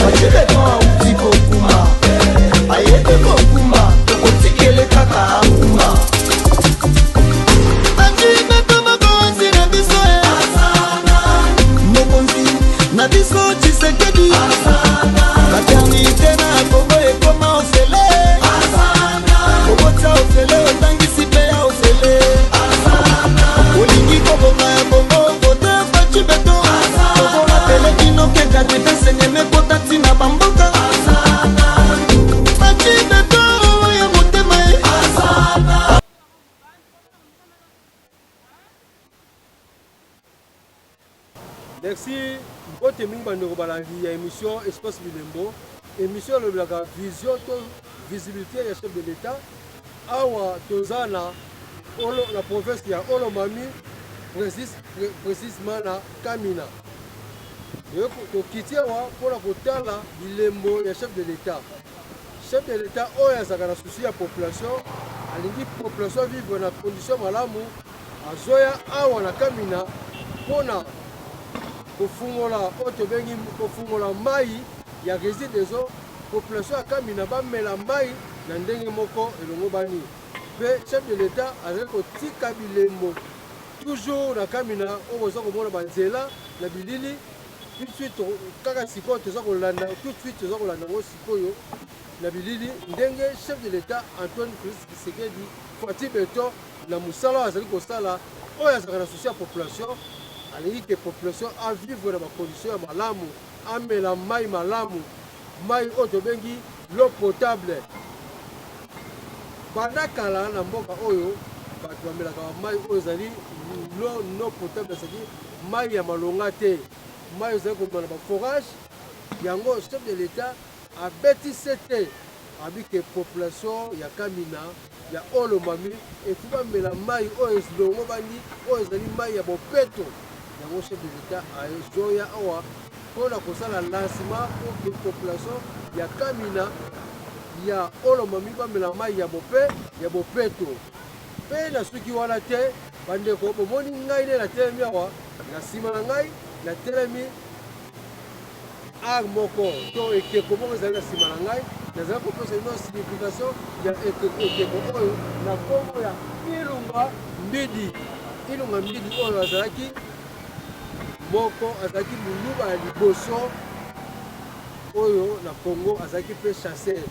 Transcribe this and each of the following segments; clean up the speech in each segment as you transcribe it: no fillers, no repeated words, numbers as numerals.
Machibeton utiko kuma ayete kokuma tokotikele kaka akuma Machibeton makonzi na biso mokonzi na biso Tshisekedi maternité na Kongo ekoma osele obota osele otangisi mpe ya osele olingi kobonga ya Kongo kote Machibeton okola teleki nokeka tepesenye mekota ntina bamboka Machibeton ya motema ye Merci. Bote mingi bandeko balangi ya émission Espace Bilembo. Émission lobelaka vision to visibilité ya chef de l'État. Awa tozana olo la province ya Olomami précisément na Kamina. Tokiti awa mpona kotala bilembo ya chef de l'État. Chef de l'État oyo azalaka na souci ya population alingi population vivre na condition malamu azoya awa na Kamina mpona kofungola oyo tobengi kofungola mai ya résidence population ya Kamina bamela mai na ndenge moko elongo bani mpe chef de l'État azali kotika bilembo toujours na Kamina oyo boza komona banzela na bilili tout de suite kaka sikoyo toza kolanda tout de suite toza kolanda ngo sikoyo na bilili ndenge chef de l'État Antoine Félix Tshisekedi fati beto na mosala oyo azali kosala oyo azalaka na souci ya population alingi ke population a vivre na bacondition ya malamu amela mai malamu mai oyo tobengi l'eau potable banda kala na mboka oyo bato bamelaka mai oyo ezali l'eau potable ezali mai ya malonga te mai ezali komema na baforage yango chef de l'État abetise te abi ke population ya Kamina ya Olomami efu bamela mai oyo ezilongo bandi oyo ezali mai ya bopeto yango chef de l'État azoya awa mpona kosala lancement pour que population ya Kamina ya Olomami bamela mai ya bopeto mpe na soki wana te bandeko bomoni ngai nde natelemi awa na nsima na ngai natelemi art moko to ekeko moko ezali na nsima na ngai nazali kopesa ino signification ya ekeko oyo na nkombo ya Ilunga Mbidi oyo azalaki moko azalaki moluba ya liboso oyo na Congo azalaki mpe chasseur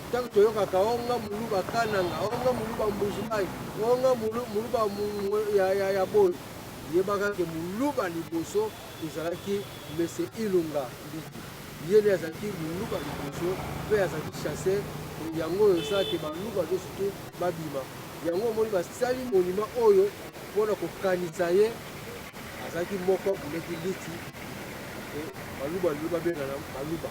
ntango toyokaka onga moluba kananga onga moluba mbuzumai onga moluba ya boyo yebaka ke moluba liboso ezalaki mese Ilunga Mbidi ye nde azalaki moluba liboso mpe azalaki chasseur yango oyo esalaki baluba nyonso te babima yango omoni basali monima oyo mpona kokanisa ye azalaki moko muleki liti baluba bengana baluba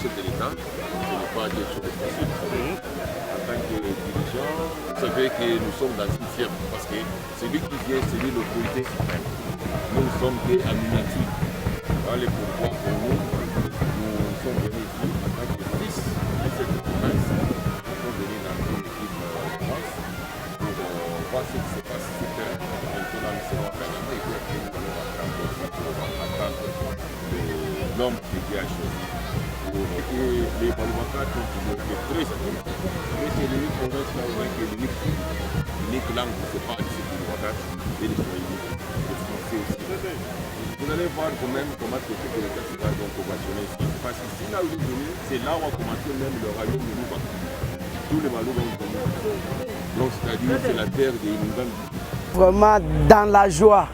chef de l'État, ce n'est pas quelque chose de facile. En tant que dirigeant, vous savez que nous sommes dans une firme parce que celui qui vient, c'est lui l'autorité suprême. Nous ne sommes qu'à miniature. Dans les pourquoi pour nous, nous sommes venus ici en tant que fils de cette province. Nous sommes venus dans une équipe de France pour voir ce qui se passe sur le terrain. Maintenant, nous serons organisés et puis après, nous allons attendre aussi pour attendre l'homme qui Dieu a choisi. Et les parlementaires sont toujours très satisfaits. Mais c'est l'unique province là où il y a l'unique langue qui se parle ici, les parlementaires et les français aussi. Vous allez voir quand même comment ce que l'État sera donc ovationné ici. Parce que si là où il est venu, c'est là où a commencé même le royaume de Louba. Tous les Malous vont venir. Donc c'est-à-dire c'est la terre des Inungambi. Vraiment dans la joie.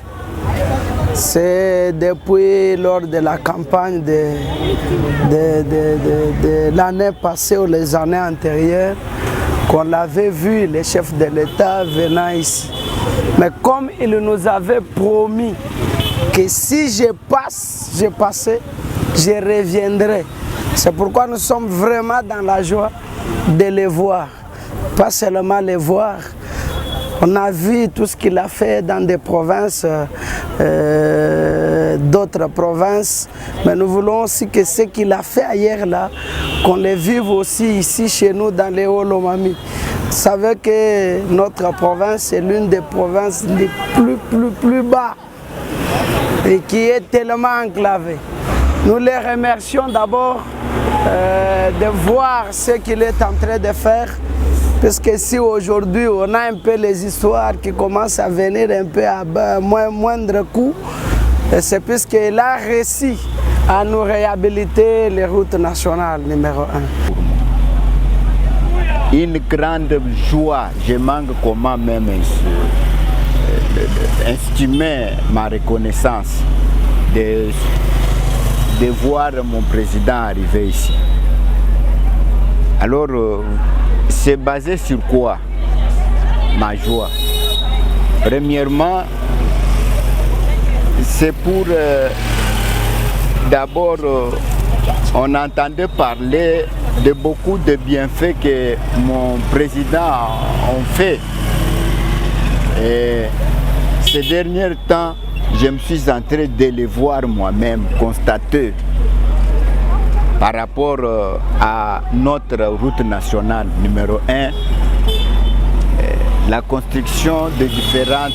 C'est depuis lors de la campagne de l'année passée ou les années antérieures qu'on avait vu les chefs de l'État venant ici. Mais comme il nous avait promis que si je passais, je reviendrai. C'est pourquoi nous sommes vraiment dans la joie de les voir. Pas seulement les voir. On a vu tout ce qu'il a fait dans des provinces, d'autres provinces, mais nous voulons aussi que ce qu'il a fait ailleurs là, qu'on le vive aussi ici chez nous dans les Hauts-Lomami. Vous savez que notre province est l'une des provinces les plus bas et qui est tellement enclavée. Nous les remercions d'abord de voir ce qu'il est en train de faire. Parce que si aujourd'hui on a un peu les histoires qui commencent à venir un peu à moindre coût, c'est puisqu'il a réussi à nous réhabiliter les routes nationales numéro 1. Une grande joie, je manque comment même estimer ma reconnaissance de voir mon président arriver ici. Alors, c'est basé sur quoi ma joie? Premièrement, c'est pour d'abord, on entendait parler de beaucoup de bienfaits que mon président a fait. Et ces derniers temps, je me suis en train de les voir moi-même, constater par rapport à notre route nationale numéro 1, la construction de différents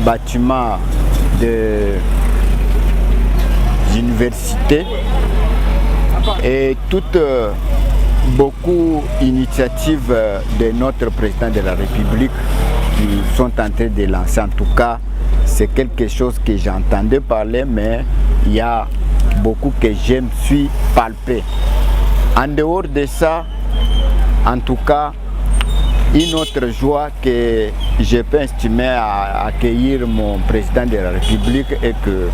bâtiments de universités et toutes beaucoup d'initiatives de notre président de la République qui sont en train de lancer. En tout cas, c'est quelque chose que j'entendais parler, mais il y a beaucoup que je me suis palpé. En dehors de ça, en tout cas, une autre joie que je peux estimer à accueillir mon président de la République est que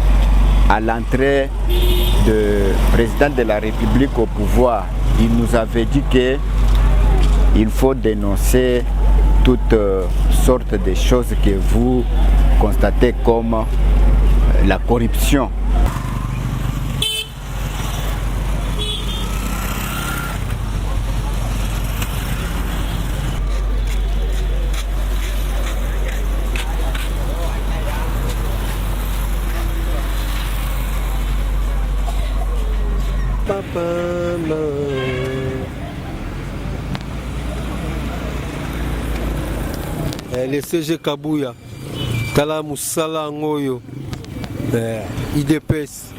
à l'entrée du président de la République au pouvoir, il nous avait dit qu'il faut dénoncer toutes sortes de choses que vous constatez comme la corruption. Le CG Kabouya, Tala Moussala Ngoyo, IDPS.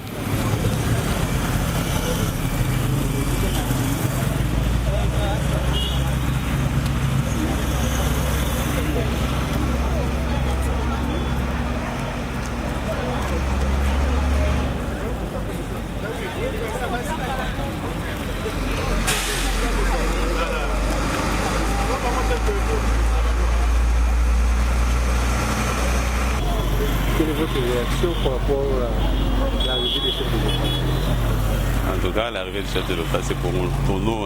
Quelle est votre réaction par rapport à l'arrivée du chef de l'État? En tout cas, l'arrivée du chef de l'État, c'est pour nous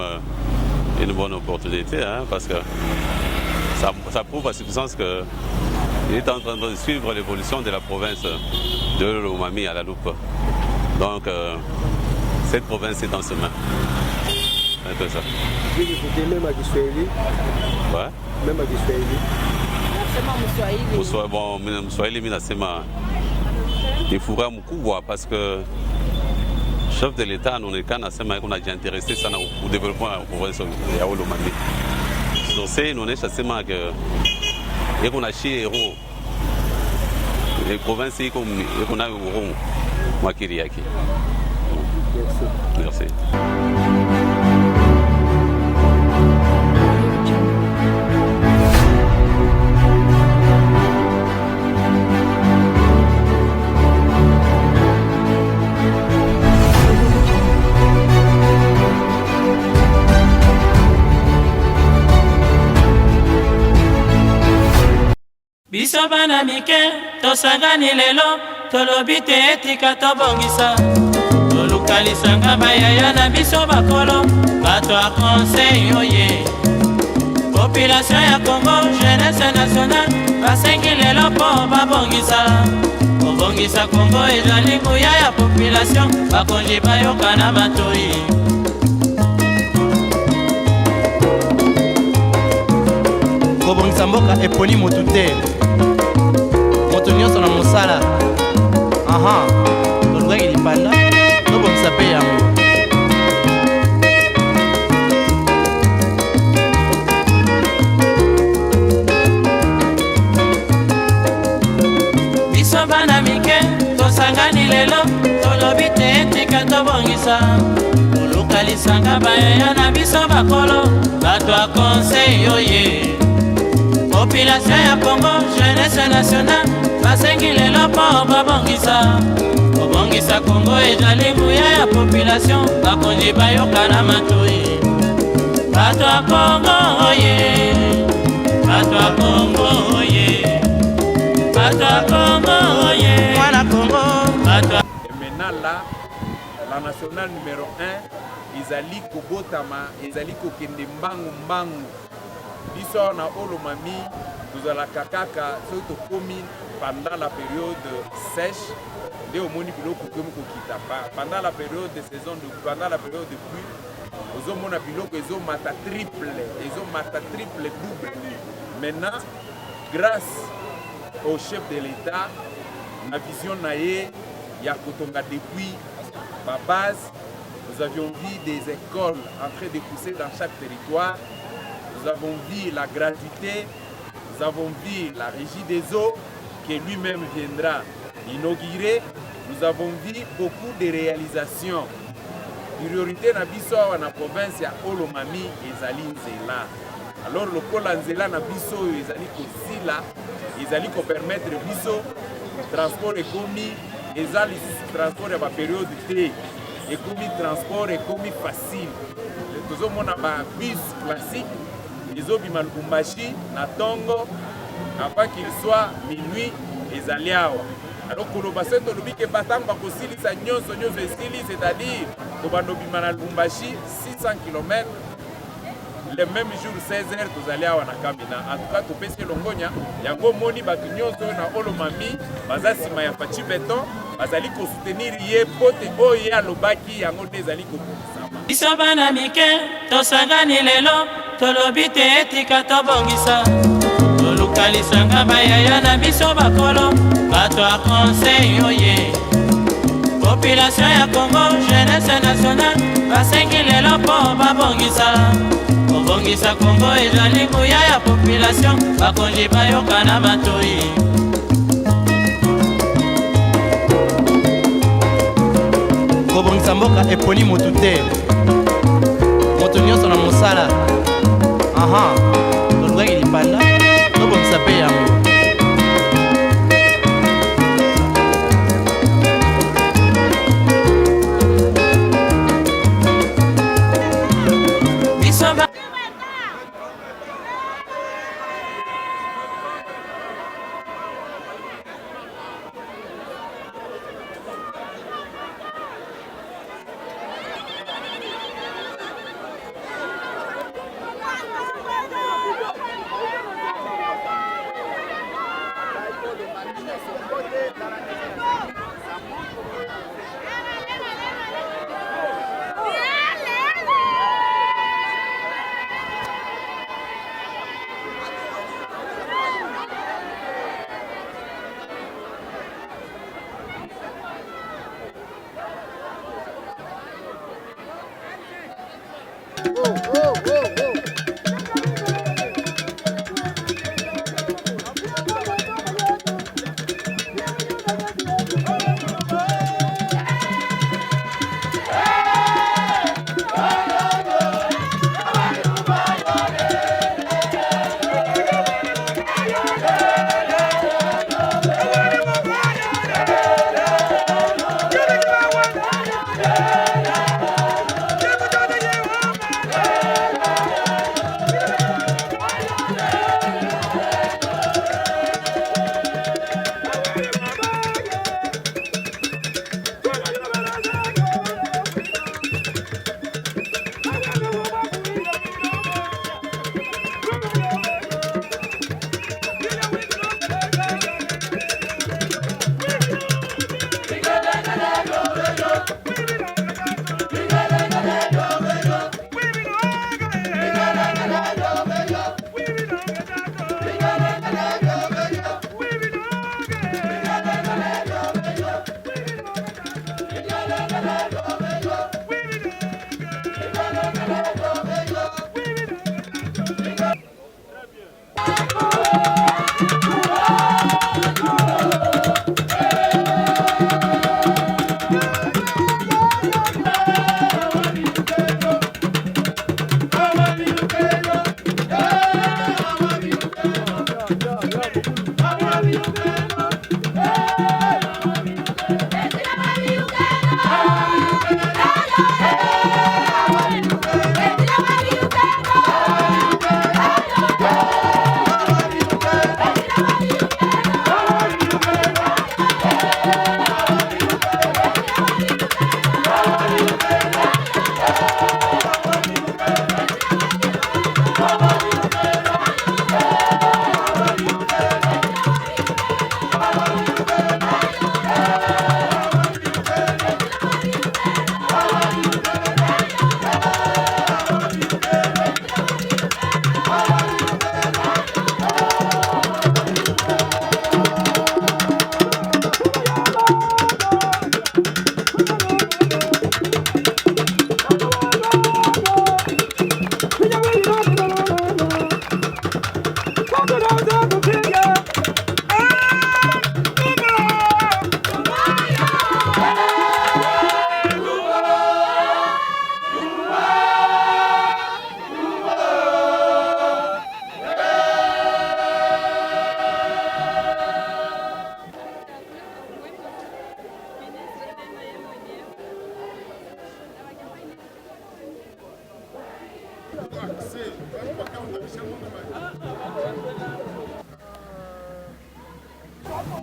une bonne opportunité, hein, parce que ça prouve à suffisance qu'il est en train de suivre l'évolution de la province de l'Olomami à la loupe. Donc, cette province est en chemin. Un peu ça. Vous écoutez même à Kiswahili? Ouais. Même à Kiswahili? Bon, Mswahili mimi nasema ni furaha mkubwa parce que chef de l'État anaonekana sema kunajiinteresse sana au développement ya province ya Olomami. Sasa inaonyesha sema que yeko na shie hero. Le province iko na hero mwakili yake. Merci. Merci. Biso bana mike tosangani lelo tolobi te etika tobongisa tolukalisanga bayaya na biso bakolo bato ya conseil oye population ya Congo jeunesse nationale basengi lelo mpo babongisa kobongisa Congo ezali nguya ya population bakonzi bayoka na matoi kobongisa mboka eponi motu te moto nyonso na mosala tolukaki lipanda tobongisa mpe yango biso bana mike tosangani lelo tolobi te etika tobongisa tolukalisanga bayaya na biso bakolo bato ya conseil oye population ya Congo jeunesse nationale basengi lelo mpo babongisa kobongisa Congo ezali nguya ya population bakonzi bayoka na matoi bato ya Congo oye bato ya Congo oye bato ya Congo oye mwana Congo bato. Et maintenant là, la nationale numéro 1 ezali kobotama ezali kokende mbangu biso na Olomami tozalaka kaka soki tokomi pendant la période sèche nde omoni biloko komi kokita pendant la période de saison pendant la période de pluie ozomona biloko ezomata triple double. Maintenant grâce au chef de l'État na vision na ye ya kotonga depuis ma base, nous avions vu des écoles en train de pousser dans chaque territoire. Nous avons vu la gratuité, nous avons vu la régie des eaux que lui-même viendra inaugurer. Nous avons vu beaucoup de réalisations. Priorité na biso na province ya Olomami ezali nzela. Alors le kola nzela na biso ezali kosila, ezali ko permettre biso transport ekomi ezali transport ya ba période T. Ekomi transport ekomi facile. Tozomona ba bus classique ezobima Lubumbashi na Tongo avant qu'il soit minuit ezali awa. Alors koloba se tolobi ke batanga kosilisa nyonso esili, c'est-à-dire tobandobima na Lubumbashi 600 km le même jour 16h tozali awa na Kamina. En tout cas topesi longonya yango moni bato nyonso na Olomami baza sima ya Fachi Beton bazali kosoutenir ye po te oyo ye alobaki yango nde ezali kobongisama. Biso bana mike tosangani lelo tolobi te etika tobongisa toluka lisanga bayaya na biso bakolo bato ya conseil oye population ya Congo jeunesse nationale basengi lelo mpo babongisa kobongisa Congo ezali nguya ya population bakonzi bayoka na matoi kobongisa mboka eponi motu te moto nyonso na mosala aha tolukaki lipanda tobongisa mpe yango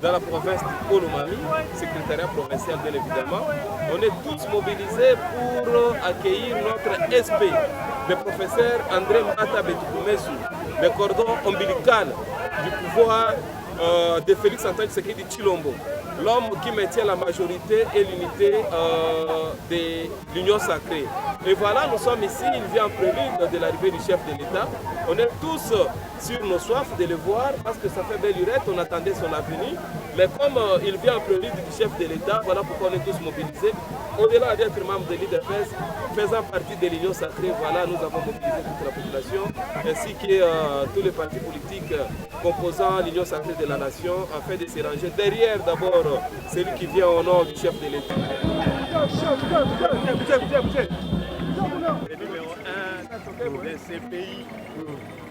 Dans la province du Olomami, secrétariat provincial bien évidemment, on est tous mobilisés pour accueillir notre SP, le professeur André Mata Betoukoumessou, le cordon ombilical du pouvoir de Félix Antoine Tshisekedi Tshilombo. l'homme qui maintient la majorité et l'unité de l'Union sacrée. Et voilà, nous sommes ici, il vient en prélude de l'arrivée du chef de l'État. On est tous sur nos soifs de le voir parce que ça fait belle lurette, on attendait son avenue. Mais comme il vient en prélude du chef de l'État, voilà pourquoi on est tous mobilisés. Au-delà d'être membre de l'IDFS, faisant partie de l'Union sacrée, voilà, nous avons mobilisé toute la population, ainsi que tous les partis politiques composant l'Union sacrée de la nation, afin de se ranger derrière d'abord celui qui vient au nom du chef de l'État. Le numéro 1 de ce pays,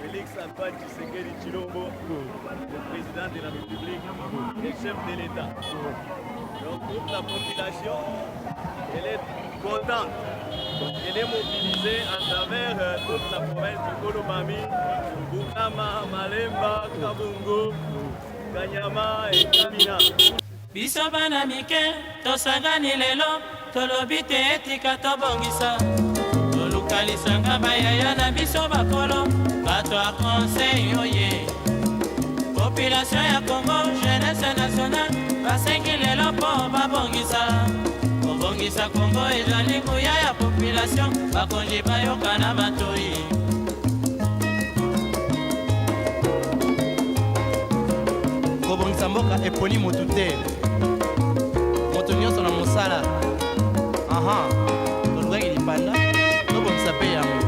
Félix Antoine Tshisekedi Tshilombo, le président de la République, le chef de l'État. Donc toute la population, elle est contente. Elle est mobilisée à travers toute la province du Kolomami, Bukama, Malemba, Kabungo, Kanyama et Kamina. Biso bana mike tosangani lelo tolobi te etika tobongisa tolukalisanga bayaya na biso bakolo bato ya conseil oye population ya Congo jeunesse nationale basengi lelo mpo babongisa kobongisa Congo ezali nguya ya population bakonzi bayoka na matoi. kobongisa mboka eponi motu te moto nyonso na mosala tolukaki lipanda tobongisa mpe yango.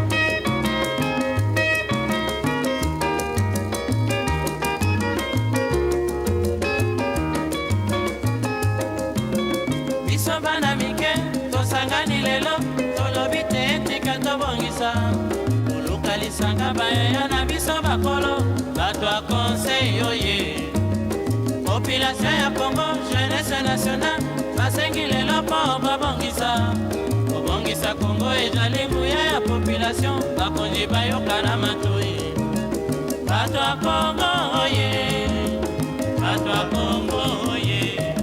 biso bana mike tosangani lelo tolobi te etika tobongisa tolukalisanga bayaya na biso bakolo bato ya conseil oye population ya Congo jeunesse nationale basengi lelo mpo babongisa kobongisa Congo ezali nguya ya population bakonzi bayoka na matoi bato ya Congo oye bato ya Congo oye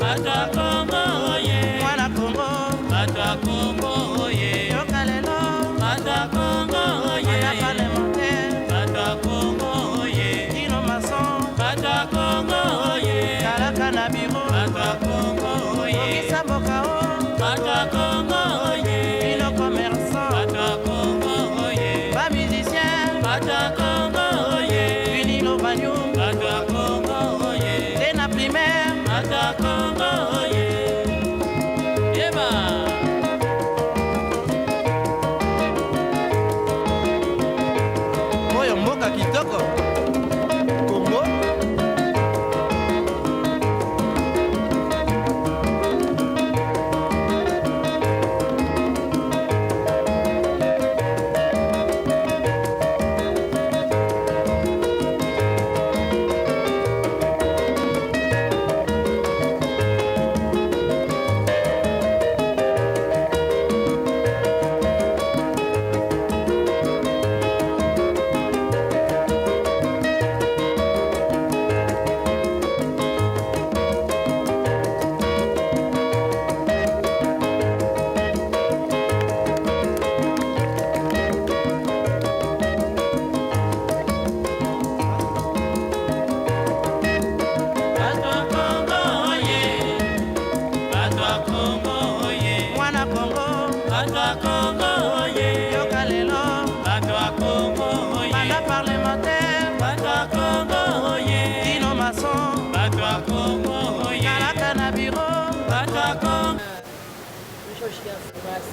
bato ya Congo oye mwana Congo bato ya Congo oye yoka lelo bato ya Congo oye mwana parlementaire bato ya Congo oye Dino Masson bato ya Congo oye kalaka na biro bato ya Congo oye bongisa mboka o bato ya Congo oye bino commerçant bato ya Congo oye ba musicien bato ya Congo oye vinilo banyu bato ya Congo oye tena primaire bato ya Congo oye yeba oyo mboka kitoko Congo.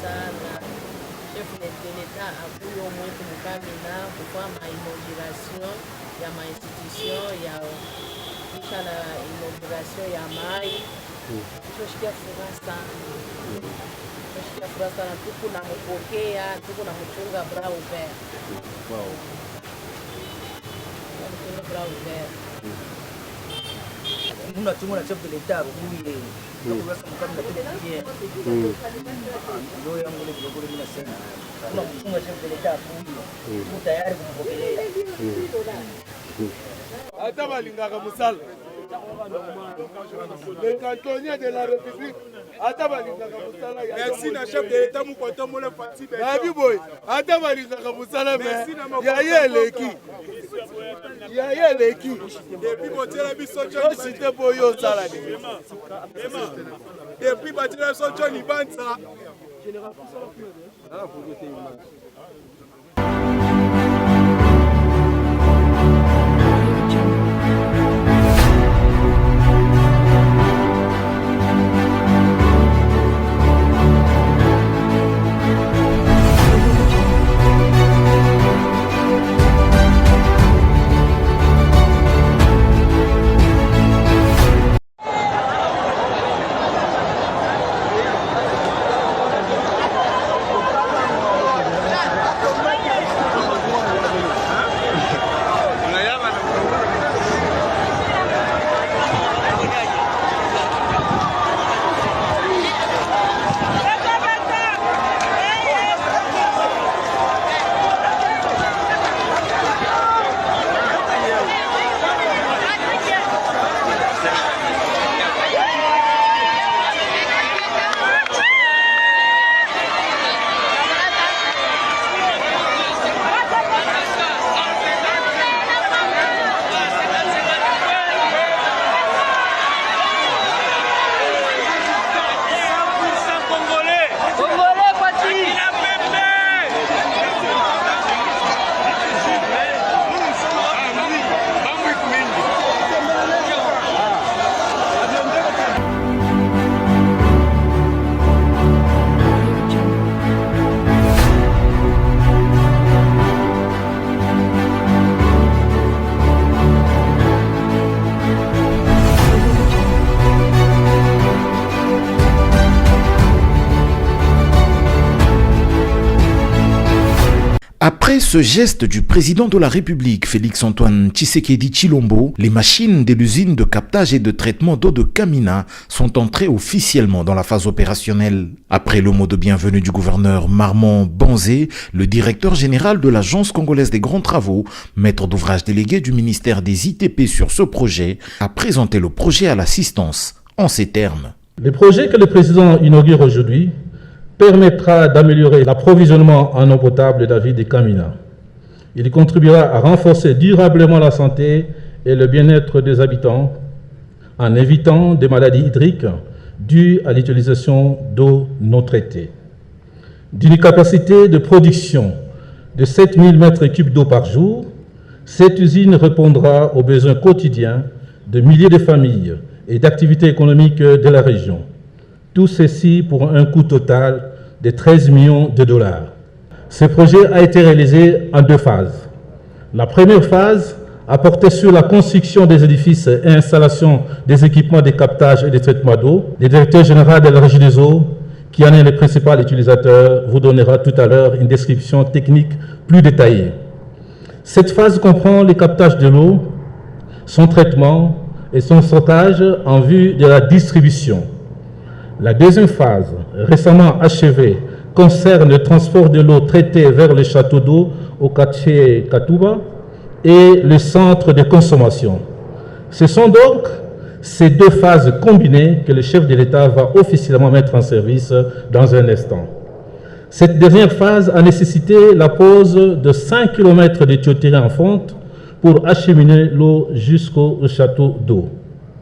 sana chef de l'État akuyo mwetu Mukamina kufanya inauguration ya mainstitution ya kisha na inauguration ya mai tushoshikia furaha sana tushoshikia furaha sana tuko na mpokea tuko na mchunga bra ouvert bra ouvert nous avons la chef de l'État oui donc on va se Mukamina bien ndio yangu ile kidogo mimi nasema kuna mchunga chef de l'État oui tu tayari kumpokelea hata balingaka musala le cantonnier de la République hata balingaka musala merci na chef de l'État mukoto mole fati be na biboy hata balingaka musala me ya yeleki Yaya leki. Depuis botiela biso Johnny cité boyo sala ni. Depuis botiela biso Johnny Banza. Après ce geste du président de la République, Félix-Antoine Tshisekedi Tshilombo, les machines de l'usine de captage et de traitement d'eau de Kamina sont entrées officiellement dans la phase opérationnelle. Après le mot de bienvenue du gouverneur Marmon Banzé, le directeur général de l'Agence congolaise des grands travaux, maître d'ouvrage délégué du ministère des ITP sur ce projet, a présenté le projet à l'assistance en ces termes. Le projet que le président inaugure aujourd'hui permettra d'améliorer l'approvisionnement en eau potable de la ville de Kamina. Il contribuera à renforcer durablement la santé et le bien-être des habitants en évitant des maladies hydriques dues à l'utilisation d'eau non traitée. D'une capacité de production de 7000 m3 d'eau par jour, cette usine répondra aux besoins quotidiens de milliers de familles et d'activités économiques de la région. Tout ceci pour un coût total de 13 millions de dollars. Ce projet a été réalisé en 2 phases. La première phase a porté sur la construction des édifices et installation des équipements de captage et de traitement d'eau. Le directeur général de la Régie des eaux, qui en est le principal utilisateur, vous donnera tout à l'heure une description technique plus détaillée. Cette phase comprend le captage de l'eau, son traitement et son stockage en vue de la distribution. La deuxième phase, récemment achevée, concerne le transport de l'eau traitée vers le château d'eau au quartier Katouba et le centre de consommation. Ce sont donc ces 2 phases combinées que le chef de l'État va officiellement mettre en service dans un instant. Cette dernière phase a nécessité la pose de 5 km de tuyauterie en fonte pour acheminer l'eau jusqu'au château d'eau.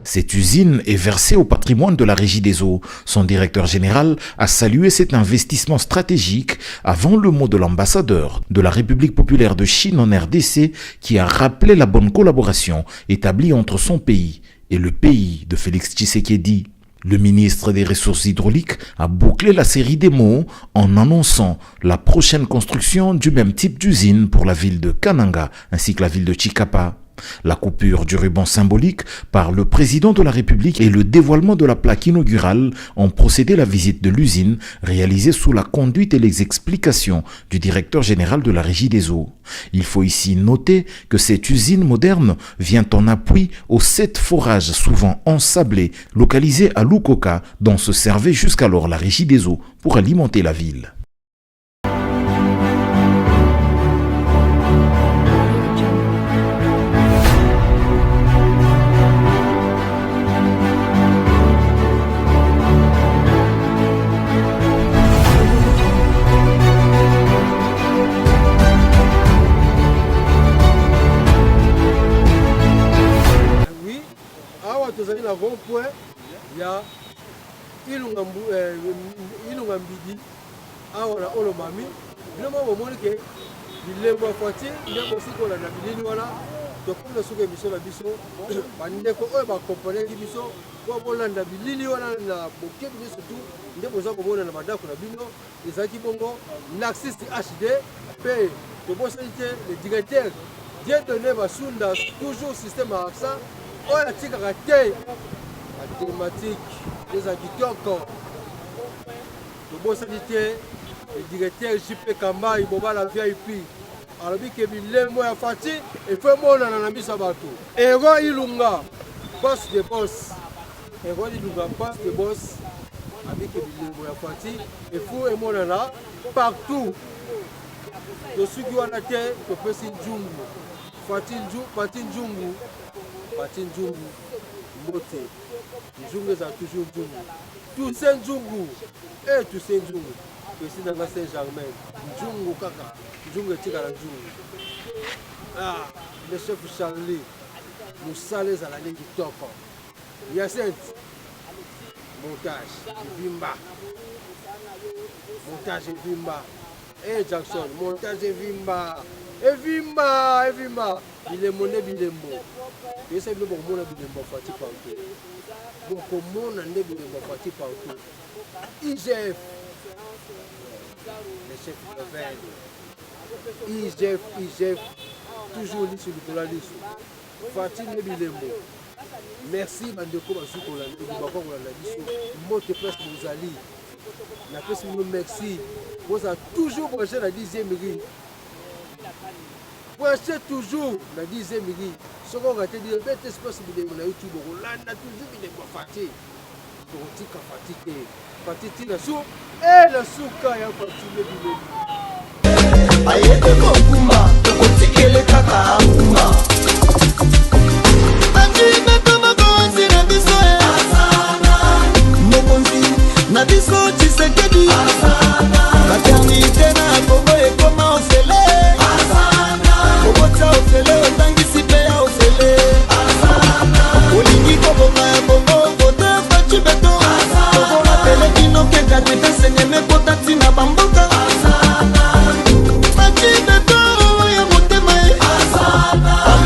Cette usine est versée au patrimoine de la Régie des eaux. Son directeur général a salué cet investissement stratégique avant le mot de l'ambassadeur de la République populaire de Chine en RDC qui a rappelé la bonne collaboration établie entre son pays et le pays de Félix Tshisekedi. Le ministre des Ressources hydrauliques a bouclé la série des mots en annonçant la prochaine construction du même type d'usine pour la ville de Kananga ainsi que la ville de Chikapa. La coupure du ruban symbolique par le président de la République et le dévoilement de la plaque inaugurale ont procédé à la visite de l'usine réalisée sous la conduite et les explications du directeur général de la Régie des eaux. Il faut ici noter que cette usine moderne vient en appui aux 7 forages souvent ensablés localisés à Lukoka dont se servait jusqu'alors la Régie des eaux pour alimenter la ville. rond-point ya ilunga mbidi awa na olomami biloko bomoni ke bilembo ya fati ndeko sikola na bilili wana tokunda soki émission na biso bandeko oyo bakompanaki biso po bolanda bilili wana na bokebi biso surtout nde boza komona na bandako na bino ezalaki bongo Naxis HD mpe tobosani te le directeur Dieudonné Basunda toujours système ya accent oyo atikaka te mathématique eza kitoko tobosani te le directeur JP Kambai Bobala VIP alobi ke bilemo ya fati efo emonana na miso ya bato ero ilunga boss de boss ero ilunga boss de boss abi ke bilemo ya fati efo emonana partout tosuki wana te topesi njungu pati njungu mbote njungu eza toujours njungu tuse njungu tuse njungu pesi nanga Saint-Germain njungu kaka njungu etikala njungu le chef Charlie mosala ezalaki kitoko Yacinthe montage evimba Jackson montage evimba bilembo nde bilembo esa bino bokomona bilembo afati partout bokomona nde bilembo afati partout IGF le chef Rebelle IGF toujours liso likolo ya liso fati nde bilembo merci bandeko bakolanda biso mbote presque bozali napesi bino merci boza toujours branché na 10e ri branché toujours na 10e ri soki okate dire bete espace bilembo na YouTube okolanda toujours bilembo fati tokotika fati te fati tina su na suka ya fati nde bilembo ayete kokuma tokotikele kaka